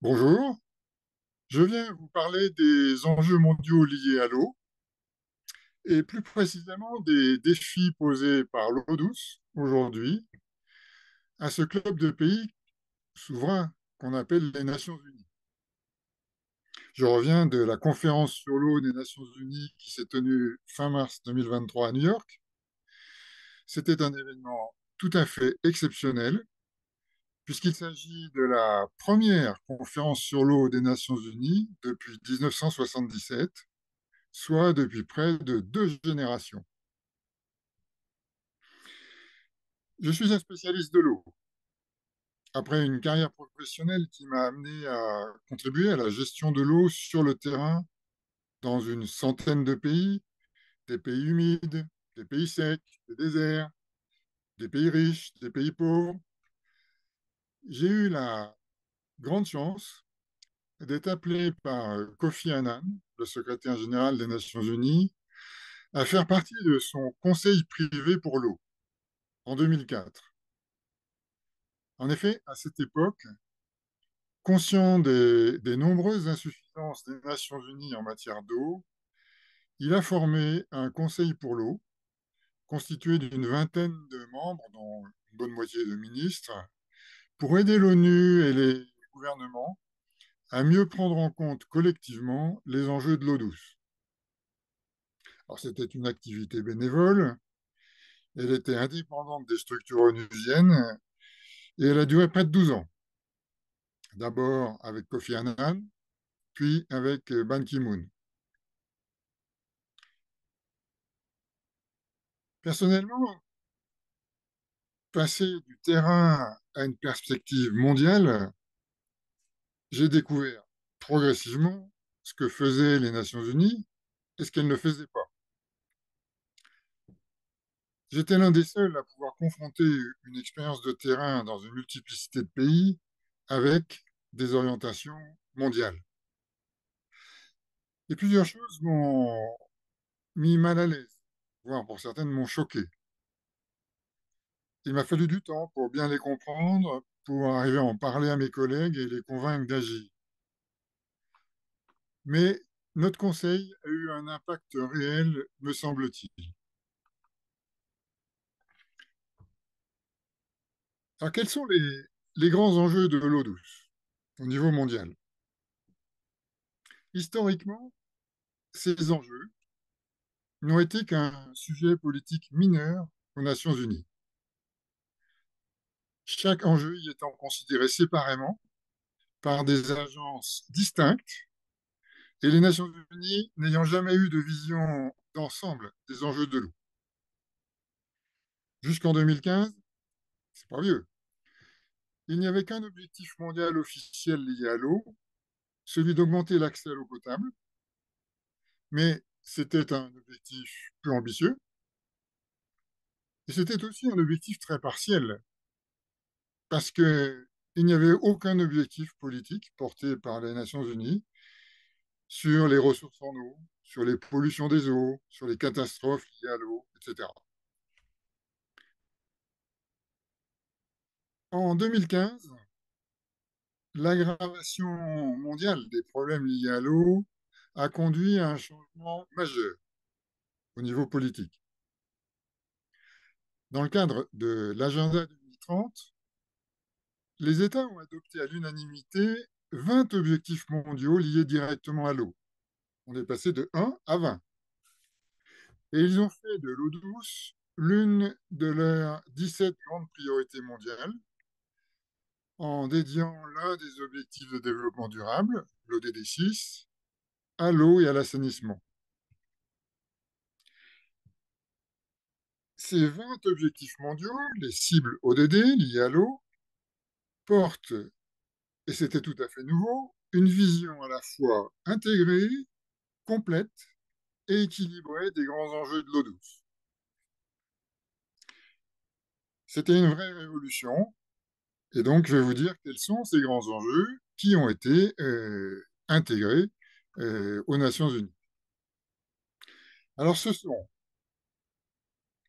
Bonjour, je viens vous parler des enjeux mondiaux liés à l'eau et plus précisément des défis posés par l'eau douce aujourd'hui à ce club de pays souverains qu'on appelle les Nations Unies. Je reviens de la conférence sur l'eau des Nations Unies qui s'est tenue fin mars 2023 à New York. C'était un événement tout à fait exceptionnel puisqu'il s'agit de la première conférence sur l'eau des Nations Unies depuis 1977, soit depuis près de 2 générations. Je suis un spécialiste de l'eau. Après une carrière professionnelle qui m'a amené à contribuer à la gestion de l'eau sur le terrain dans une centaine de pays, des pays humides, des pays secs, des déserts, des pays riches, des pays pauvres, j'ai eu la grande chance d'être appelé par Kofi Annan, le secrétaire général des Nations Unies, à faire partie de son conseil privé pour l'eau en 2004. En effet, à cette époque, conscient des nombreuses insuffisances des Nations Unies en matière d'eau, il a formé un conseil pour l'eau, constitué d'une vingtaine de membres, dont une bonne moitié de ministres, pour aider l'ONU et les gouvernements à mieux prendre en compte collectivement les enjeux de l'eau douce. Alors, c'était une activité bénévole, elle était indépendante des structures onusiennes et elle a duré près de 12 ans. D'abord avec Kofi Annan, puis avec Ban Ki-moon. Personnellement, passer du terrain à une perspective mondiale, j'ai découvert progressivement ce que faisaient les Nations Unies et ce qu'elles ne faisaient pas. J'étais l'un des seuls à pouvoir confronter une expérience de terrain dans une multiplicité de pays avec des orientations mondiales. Et plusieurs choses m'ont mis mal à l'aise, voire pour certaines m'ont choqué. Il m'a fallu du temps pour bien les comprendre, pour arriver à en parler à mes collègues et les convaincre d'agir. Mais notre conseil a eu un impact réel, me semble-t-il. Alors, quels sont les grands enjeux de l'eau douce au niveau mondial? Historiquement, ces enjeux n'ont été qu'un sujet politique mineur aux Nations Unies. Chaque enjeu y étant considéré séparément par des agences distinctes et les Nations Unies n'ayant jamais eu de vision d'ensemble des enjeux de l'eau. Jusqu'en 2015, c'est pas vieux, il n'y avait qu'un objectif mondial officiel lié à l'eau, celui d'augmenter l'accès à l'eau potable, mais c'était un objectif peu ambitieux, et c'était aussi un objectif très partiel, parce qu'il n'y avait aucun objectif politique porté par les Nations Unies sur les ressources en eau, sur les pollutions des eaux, sur les catastrophes liées à l'eau, etc. En 2015, l'aggravation mondiale des problèmes liés à l'eau a conduit à un changement majeur au niveau politique. Dans le cadre de l'agenda 2030, les États ont adopté à l'unanimité 20 objectifs mondiaux liés directement à l'eau. On est passé de 1 à 20. Et ils ont fait de l'eau douce l'une de leurs 17 grandes priorités mondiales en dédiant l'un des objectifs de développement durable, l'ODD 6, à l'eau et à l'assainissement. Ces 20 objectifs mondiaux, les cibles ODD liées à l'eau, portent, et c'était tout à fait nouveau, une vision à la fois intégrée, complète et équilibrée des grands enjeux de l'eau douce. C'était une vraie révolution, et donc je vais vous dire quels sont ces grands enjeux qui ont été intégrés aux Nations Unies. Alors ce sont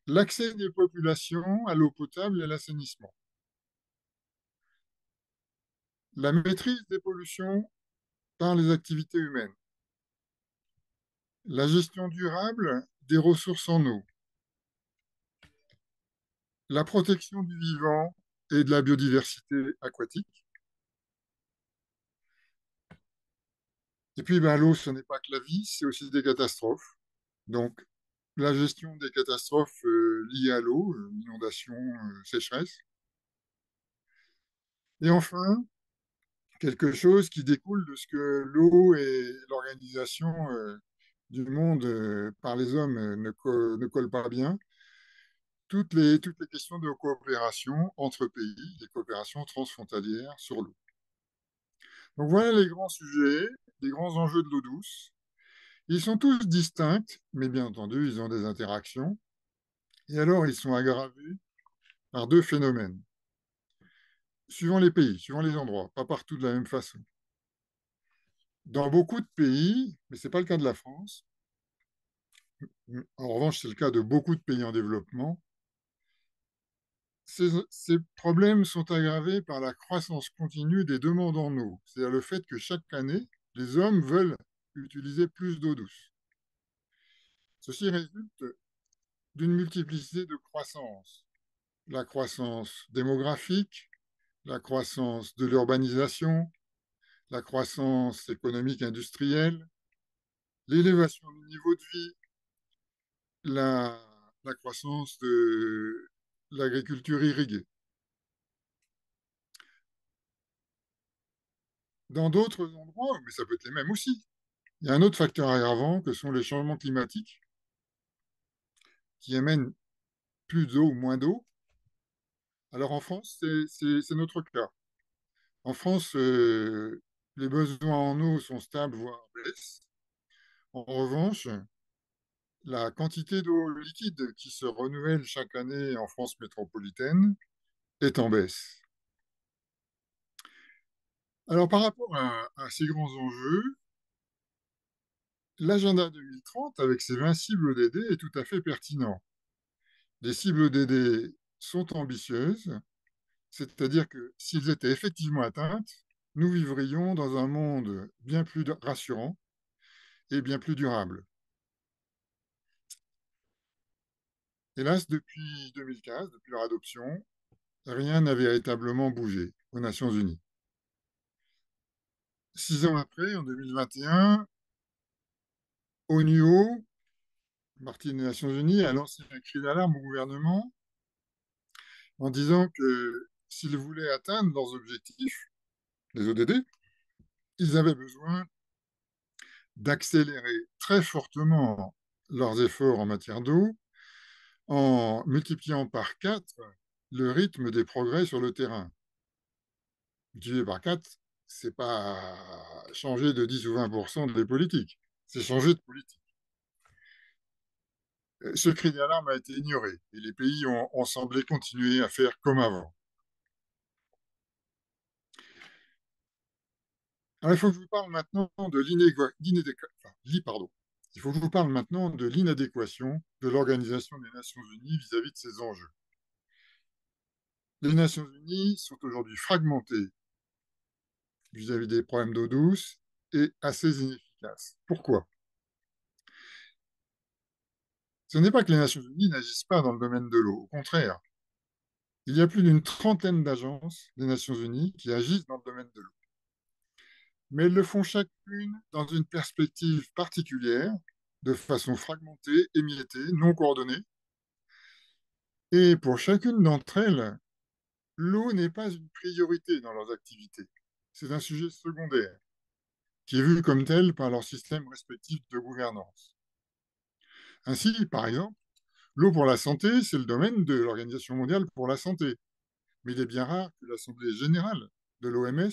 l'accès des populations à l'eau potable et à l'assainissement, la maîtrise des pollutions par les activités humaines, la gestion durable des ressources en eau, la protection du vivant et de la biodiversité aquatique. Et puis, ben, l'eau, ce n'est pas que la vie, c'est aussi des catastrophes. Donc, la gestion des catastrophes liées à l'eau, inondations, sécheresse. Et enfin, quelque chose qui découle de ce que l'eau et l'organisation du monde par les hommes ne collent pas bien. Toutes les questions de coopération entre pays, les coopérations transfrontalières sur l'eau. Donc voilà les grands sujets, les grands enjeux de l'eau douce. Ils sont tous distincts, mais bien entendu, ils ont des interactions. Et alors, ils sont aggravés par deux phénomènes, suivant les pays, suivant les endroits, pas partout de la même façon. Dans beaucoup de pays, mais ce n'est pas le cas de la France, en revanche, c'est le cas de beaucoup de pays en développement, ces problèmes sont aggravés par la croissance continue des demandes en eau, c'est-à-dire le fait que chaque année, les hommes veulent utiliser plus d'eau douce. Ceci résulte d'une multiplicité de croissances. La croissance démographique, la croissance de l'urbanisation, la croissance économique industrielle, l'élévation du niveau de vie, la, la croissance de l'agriculture irriguée. Dans d'autres endroits, mais ça peut être les mêmes aussi, il y a un autre facteur aggravant que sont les changements climatiques qui amènent plus d'eau ou moins d'eau. Alors en France, c'est notre cas. En France, les besoins en eau sont stables, voire baissent. En revanche, la quantité d'eau liquide qui se renouvelle chaque année en France métropolitaine est en baisse. Alors par rapport à ces grands enjeux, l'agenda 2030, avec ses 20 cibles d'aider, est tout à fait pertinent. Les cibles d'aider sont ambitieuses, c'est-à-dire que s'ils étaient effectivement atteintes, nous vivrions dans un monde bien plus rassurant et bien plus durable. Hélas, depuis 2015, depuis leur adoption, rien n'a véritablement bougé aux Nations Unies. 6 ans après, en 2021, ONUO, partie des Nations Unies, a lancé un cri d'alarme au gouvernement en disant que s'ils voulaient atteindre leurs objectifs, les ODD, ils avaient besoin d'accélérer très fortement leurs efforts en matière d'eau en multipliant par 4 le rythme des progrès sur le terrain. Multiplié par 4, c'est pas changer de 10 ou 20% des politiques, c'est changer de politique. Ce cri d'alarme a été ignoré et les pays ont semblé continuer à faire comme avant. Alors, il faut que je vous parle maintenant de il faut que je vous parle maintenant de l'inadéquation de l'Organisation des Nations Unies vis-à-vis de ces enjeux. Les Nations Unies sont aujourd'hui fragmentées vis-à-vis des problèmes d'eau douce et assez inefficaces. Pourquoi? Ce n'est pas que les Nations Unies n'agissent pas dans le domaine de l'eau. Au contraire, il y a plus d'une trentaine d'agences des Nations Unies qui agissent dans le domaine de l'eau. Mais elles le font chacune dans une perspective particulière, de façon fragmentée, émiettée, non coordonnée. Et pour chacune d'entre elles, l'eau n'est pas une priorité dans leurs activités. C'est un sujet secondaire, qui est vu comme tel par leur système respectif de gouvernance. Ainsi, par exemple, l'eau pour la santé, c'est le domaine de l'Organisation mondiale pour la santé. Mais il est bien rare que l'Assemblée générale de l'OMS,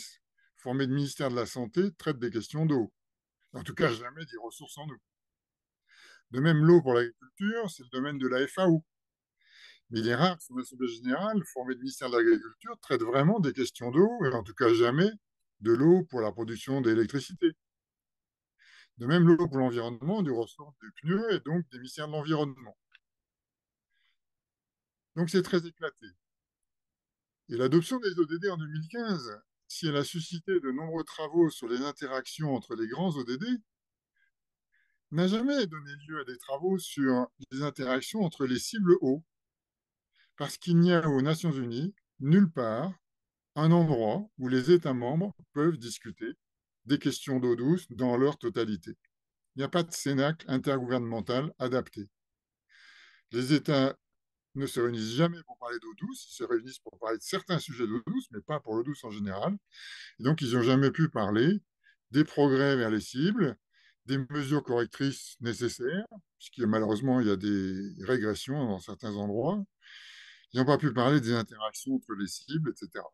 formée de ministère de la Santé, traite des questions d'eau. En tout cas, jamais des ressources en eau. De même, l'eau pour l'agriculture, c'est le domaine de la FAO. Mais il est rare que son Assemblée générale, formée de ministère de l'Agriculture, traite vraiment des questions d'eau, et en tout cas jamais de l'eau pour la production d'électricité. De même, l'eau pour l'environnement du ressort du PNUE et donc des ministères de l'Environnement. Donc c'est très éclaté. Et l'adoption des ODD en 2015 si elle a suscité de nombreux travaux sur les interactions entre les grands ODD, n'a jamais donné lieu à des travaux sur les interactions entre les cibles eau, parce qu'il n'y a aux Nations Unies nulle part un endroit où les États membres peuvent discuter des questions d'eau douce dans leur totalité. Il n'y a pas de cénacle intergouvernemental adapté. Les États ne se réunissent jamais pour parler d'eau douce, ils se réunissent pour parler de certains sujets d'eau douce, mais pas pour l'eau douce en général. Et donc, ils n'ont jamais pu parler des progrès vers les cibles, des mesures correctrices nécessaires, puisque malheureusement, il y a des régressions dans certains endroits. Ils n'ont pas pu parler des interactions entre les cibles, etc.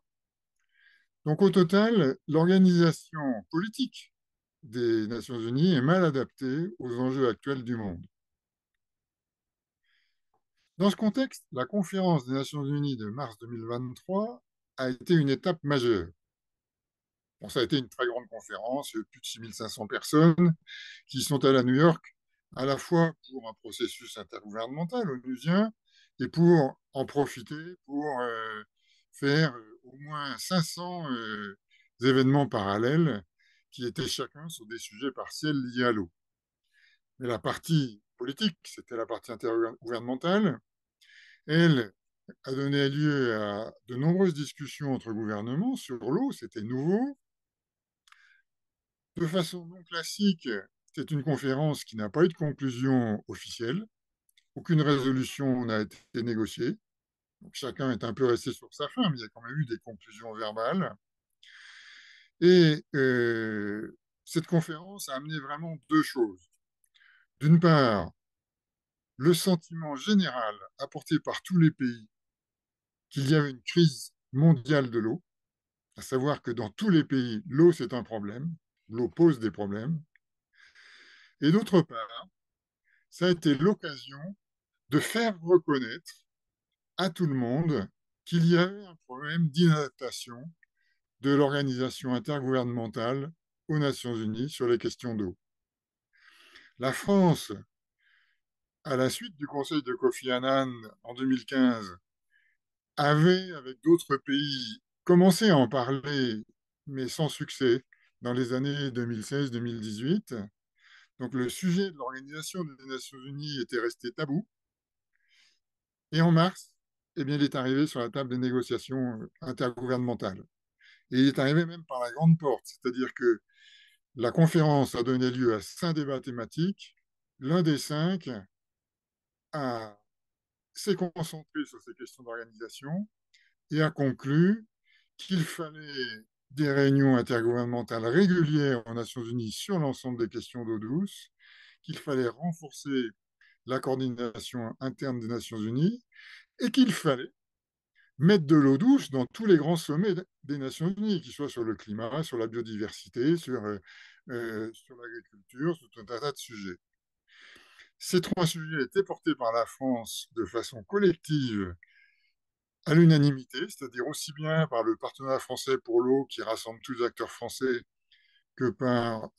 Donc, au total, l'organisation politique des Nations Unies est mal adaptée aux enjeux actuels du monde. Dans ce contexte, la conférence des Nations Unies de mars 2023 a été une étape majeure. Bon, ça a été une très grande conférence, plus de 6500 personnes qui sont allées à New York, à la fois pour un processus intergouvernemental onusien et pour en profiter pour faire au moins 500 événements parallèles qui étaient chacun sur des sujets partiels liés à l'eau. Mais la partie politique, c'était la partie intergouvernementale, elle a donné lieu à de nombreuses discussions entre gouvernements sur l'eau, c'était nouveau. De façon non classique, c'est une conférence qui n'a pas eu de conclusion officielle. Aucune résolution n'a été négociée. Donc chacun est un peu resté sur sa faim, mais il y a quand même eu des conclusions verbales. Et cette conférence a amené vraiment deux choses. D'une part, le sentiment général apporté par tous les pays qu'il y avait une crise mondiale de l'eau, à savoir que dans tous les pays, l'eau, c'est un problème, l'eau pose des problèmes. Et d'autre part, ça a été l'occasion de faire reconnaître à tout le monde qu'il y avait un problème d'inadaptation de l'organisation intergouvernementale aux Nations Unies sur les questions d'eau. La France, à la suite du Conseil de Kofi Annan en 2015, avait, avec d'autres pays, commencé à en parler, mais sans succès, dans les années 2016-2018. Donc le sujet de l'Organisation des Nations Unies était resté tabou. Et en mars, eh bien, il est arrivé sur la table des négociations intergouvernementales. Et il est arrivé même par la grande porte, c'est-à-dire que la conférence a donné lieu à 5 débats thématiques. L'un des 5 s'est concentré sur ces questions d'organisation et a conclu qu'il fallait des réunions intergouvernementales régulières aux Nations Unies sur l'ensemble des questions d'eau douce, qu'il fallait renforcer la coordination interne des Nations Unies et qu'il fallait mettre de l'eau douce dans tous les grands sommets des Nations Unies, qu'ils soient sur le climat, sur la biodiversité, sur l'agriculture, sur tout un tas de sujets. Ces 3 sujets étaient portés par la France de façon collective à l'unanimité, c'est-à-dire aussi bien par le partenariat français pour l'eau qui rassemble tous les acteurs français que par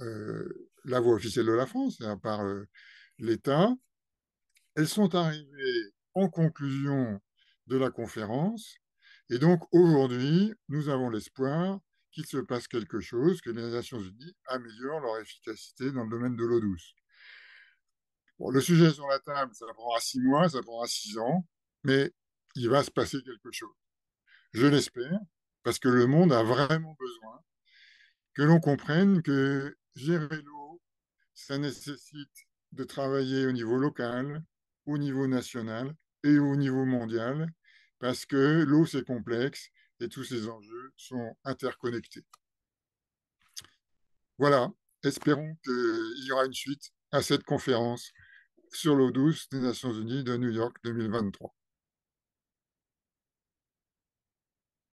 la voix officielle de la France, et par l'État. Elles sont arrivées en conclusion de la conférence. Et donc aujourd'hui, nous avons l'espoir qu'il se passe quelque chose, que les Nations Unies améliorent leur efficacité dans le domaine de l'eau douce. Bon, le sujet est sur la table, ça prendra 6 mois, ça prendra 6 ans, mais il va se passer quelque chose. Je l'espère, parce que le monde a vraiment besoin que l'on comprenne que gérer l'eau, ça nécessite de travailler au niveau local, au niveau national et au niveau mondial, parce que l'eau, c'est complexe et tous ces enjeux sont interconnectés. Voilà, espérons qu'il y aura une suite à cette conférence sur l'eau douce des Nations Unies de New York 2023.